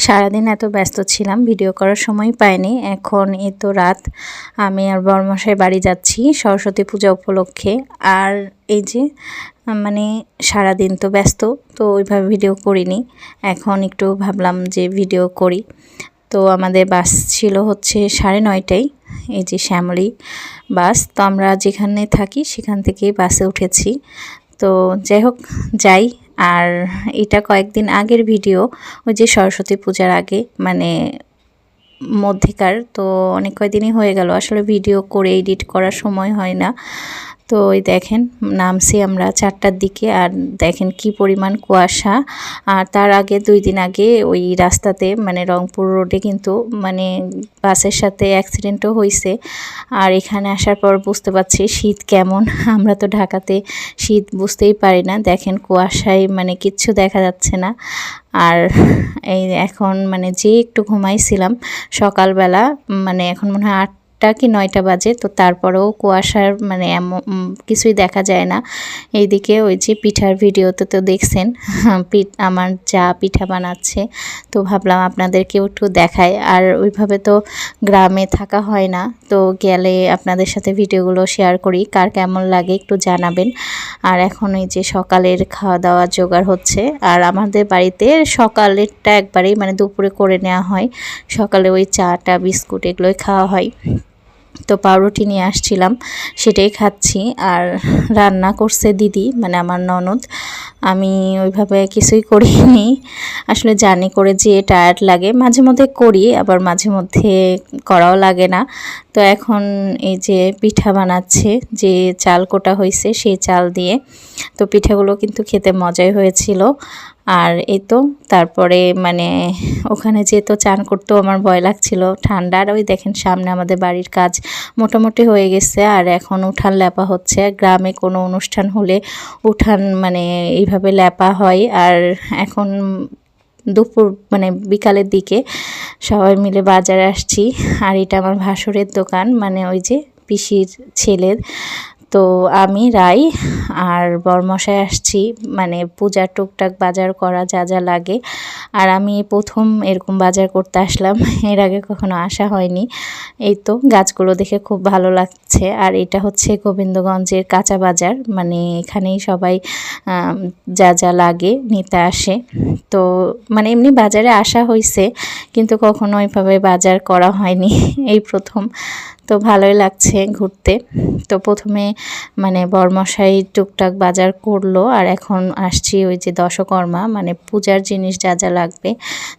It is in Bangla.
সারাদিন এত ব্যস্ত ছিলাম, ভিডিও করার সময় পাইনি। এখন এই তো রাত, আমি আর বরমশাই বাড়ি যাচ্ছি সরস্বতী পূজা উপলক্ষে। আর এই যে মানে সারাদিন তো ব্যস্ত, তো ওইভাবে ভিডিও করিনি। এখন একটু ভাবলাম যে ভিডিও করি। তো আমাদের বাস ছিল হচ্ছে 9:30টায়, এই যে শ্যামলী বাস। তো আমরা যেখানে থাকি সেখান থেকেই বাসে উঠেছি। তো যাই হোক, যাই। আর এটা কয়েকদিন আগের ভিডিও, ওই যে সরস্বতী পূজার আগে, মানে মধ্যেকার। তো অনেক কয়দিনই হয়ে গেল, আসলে ভিডিও করে এডিট করার সময় হয় না। তো ওই দেখেন, নামছি আমরা 4টার দিকে, আর দেখেন কি পরিমাণ কুয়াশা। আর তার আগে 2 দিন আগে ওই রাস্তাতে, মানে রংপুর রোডে কিন্তু মানে বাসের সাথে অ্যাক্সিডেন্টও হয়েছে। আর এখানে আসার পর বুঝতে পারছি শীত কেমন। আমরা তো ঢাকাতে শীত বুঝতেই পারি না। দেখেন কুয়াশায় মানে কিচ্ছু দেখা যাচ্ছে না। আর এই এখন মানে যে একটু ঘুমাইছিলাম সকালবেলা, মানে এখন মনে হয় 8টা কি 9টা বাজে। তো তারপরেও কুয়াশার মানে কিছুই দেখা যায় না। এইদিকে ওই যে পিঠার ভিডিওতে তো দেখছেন, আমার যা পিঠা বানাচ্ছে। তো ভাবলাম আপনাদেরকেও একটু দেখাই। আর ওইভাবে তো গ্রামে থাকা হয় না, তো গেলে আপনাদের সাথে ভিডিওগুলো শেয়ার করি। কার কেমন লাগে একটু জানাবেন। আর এখন এই যে সকালের খাওয়া দাওয়া জোগাড় হচ্ছে। আর আমাদের বাড়িতে সকালেরটা একবারেই মানে দুপুরে করে নেওয়া হয়। সকালে ওই চাটা বিস্কুট এগুলোই খাওয়া হয়। তো পাউরুটি নিয়ে আসছিলাম, সেটাই খাচ্ছি। আর রান্না করছে দিদি, মানে আমার ননদ। আমি ওইভাবে কিছুই করিনি, আসলে জানি করে যে টায়ার্ড লাগে। মাঝে মধ্যে করি, আবার মাঝে মধ্যে করাও লাগে না। তো এখন এই যে পিঠা বানাচ্ছে, যে চাল কোটা হয়েছে সেই চাল দিয়ে। তো পিঠাগুলো কিন্তু খেতে মজাই হয়েছিল। আর এই তো তারপরে মানে ওখানে যেহেতু চান করতেও আমার ভয় লাগছিল, ঠান্ডার। ওই দেখেন সামনে আমাদের বাড়ির কাজ মোটামুটি হয়ে গেছে। আর এখন উঠান লেপা হচ্ছে। গ্রামে কোনো অনুষ্ঠান হলে উঠান মানে এইভাবে লেপা হয়। আর এখন দুপুর মানে বিকালের দিকে সবাই মিলে বাজারে আসছি। আর এটা আমার ভাসুরের দোকান, মানে ওই যে পিসির ছেলের। তো আমি রাই আর বরমশাই আসছি, মানে পূজার টুকটাক বাজার করা যা যা লাগে। আর আমি প্রথম এরকম বাজার করতে আসলাম, এর আগে কখনো আসা হয়নি। এই তো গাছগুলো দেখে খুব ভালো লাগছে। আর এটা হচ্ছে গোবিন্দগঞ্জের কাঁচা বাজার, মানে এখানেই সবাই যা যা লাগে নিতে আসে। তো মানে এমনি বাজারে আসা হয়েছে, কিন্তু কখনো ওইভাবে বাজার করা হয়নি, এই প্রথম। তো ভালোই লাগছে ঘুরতে। তো প্রথমে মানে বরমশাই টুকটাক বাজার করলো, আর এখন আসছি ওই যে দশকর্মা, মানে পূজার জিনিস যা যা লাগবে।